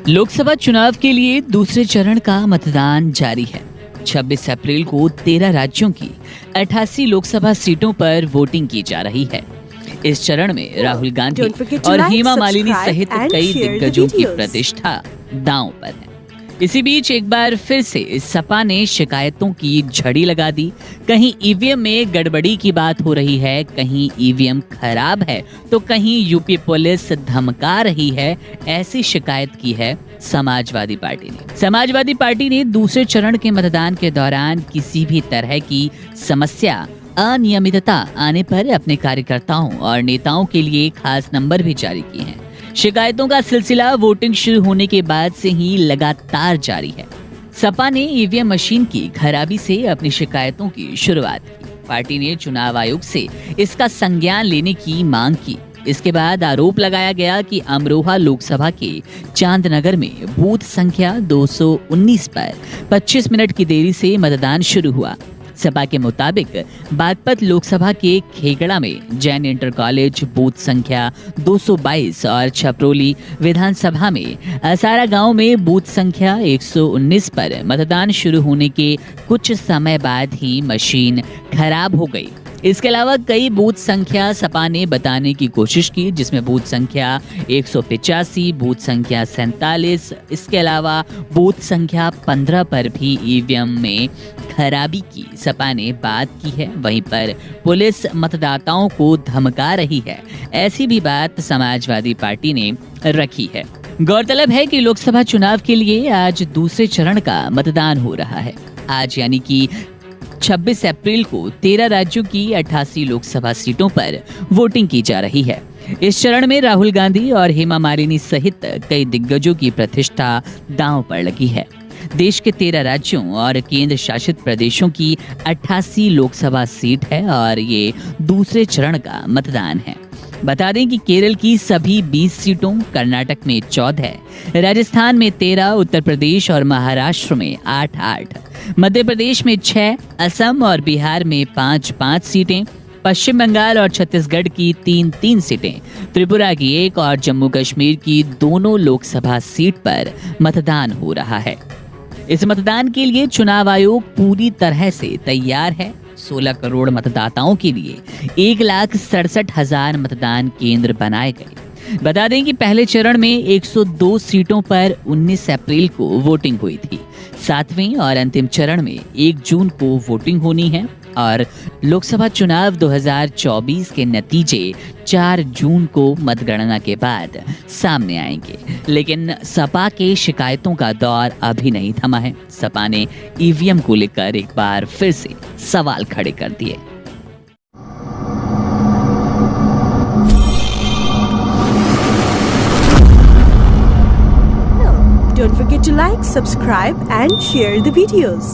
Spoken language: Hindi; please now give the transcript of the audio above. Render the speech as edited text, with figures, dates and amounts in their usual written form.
लोकसभा चुनाव के लिए दूसरे चरण का मतदान जारी है। 26 अप्रैल को 13 राज्यों की 88 लोकसभा सीटों पर वोटिंग की जा रही है। इस चरण में राहुल गांधी और हेमा मालिनी सहित कई दिग्गजों की प्रतिष्ठा दांव पर है। इसी बीच एक बार फिर से सपा ने शिकायतों की झड़ी लगा दी। कहीं ईवीएम में गड़बड़ी की बात हो रही है, कहीं ईवीएम खराब है, तो कहीं यूपी पुलिस धमका रही है। ऐसी शिकायत की है समाजवादी पार्टी ने। समाजवादी पार्टी ने दूसरे चरण के मतदान के दौरान किसी भी तरह की समस्या, अनियमितता आने पर अपने कार्यकर्ताओं और नेताओं के लिए खास नंबर भी जारी किए हैं। शिकायतों का सिलसिला वोटिंग शुरू होने के बाद से ही लगातार जारी है। सपा ने ईवीएम मशीन की खराबी से अपनी शिकायतों की शुरुआत की। पार्टी ने चुनाव आयोग से इसका संज्ञान लेने की मांग की। इसके बाद आरोप लगाया गया कि अमरोहा लोकसभा के चांदनगर में बूथ संख्या 219 पर 25 मिनट की देरी से मतदान शुरू हुआ। सपा के मुताबिक बागपत लोकसभा के खेगड़ा में जैन इंटर कॉलेज बूथ संख्या 222 और छपरोली विधानसभा में असारा गांव में बूथ संख्या 119 पर मतदान शुरू होने के कुछ समय बाद ही मशीन खराब हो गई। इसके अलावा कई बूथ संख्या सपा ने बताने की कोशिश की, जिसमें बूथ संख्या 185, बूथ संख्या 47, इसके अलावा बूथ संख्या 15 पर भी ईवीएम में खराबी की सपा ने बात की है। वहीं पर पुलिस मतदाताओं को धमका रही है, ऐसी भी बात समाजवादी पार्टी ने रखी है। गौरतलब है कि लोकसभा चुनाव के लिए आज दूसरे चरण का मतदान हो रहा है। आज यानी कि 26 अप्रैल को 13 राज्यों की 88 लोकसभा सीटों पर वोटिंग की जा रही है। इस चरण में राहुल गांधी और हेमा मालिनी सहित कई दिग्गजों की प्रतिष्ठा दांव पर लगी है। देश के 13 राज्यों और केंद्र शासित प्रदेशों की 88 लोकसभा सीट है और ये दूसरे चरण का मतदान है। बता दें कि केरल की सभी 20 सीटों, कर्नाटक में 14, राजस्थान में 13, उत्तर प्रदेश और महाराष्ट्र में 8-8, मध्य प्रदेश में 6, असम और बिहार में 5-5 सीटें, पश्चिम बंगाल और छत्तीसगढ़ की 3-3 सीटें, त्रिपुरा की 1 और जम्मू कश्मीर की दोनों लोकसभा सीट पर मतदान हो रहा है। इस मतदान के लिए चुनाव आयोग पूरी तरह से तैयार है। 16 करोड़ मतदाताओं के लिए 1,67,000 मतदान केंद्र बनाए गए। बता दें कि पहले चरण में 102 सीटों पर 19 अप्रैल को वोटिंग हुई थी। 7वें और अंतिम चरण में 1 जून को वोटिंग होनी है और लोकसभा चुनाव 2024 के नतीजे 4 जून को मतगणना के बाद सामने आएंगे। लेकिन सपा के शिकायतों का दौर अभी नहीं थमा है। सपा ने ईवीएम को लेकर एक बार फिर से सवाल खड़े कर दिए। Don't forget to like, subscribe and share the videos.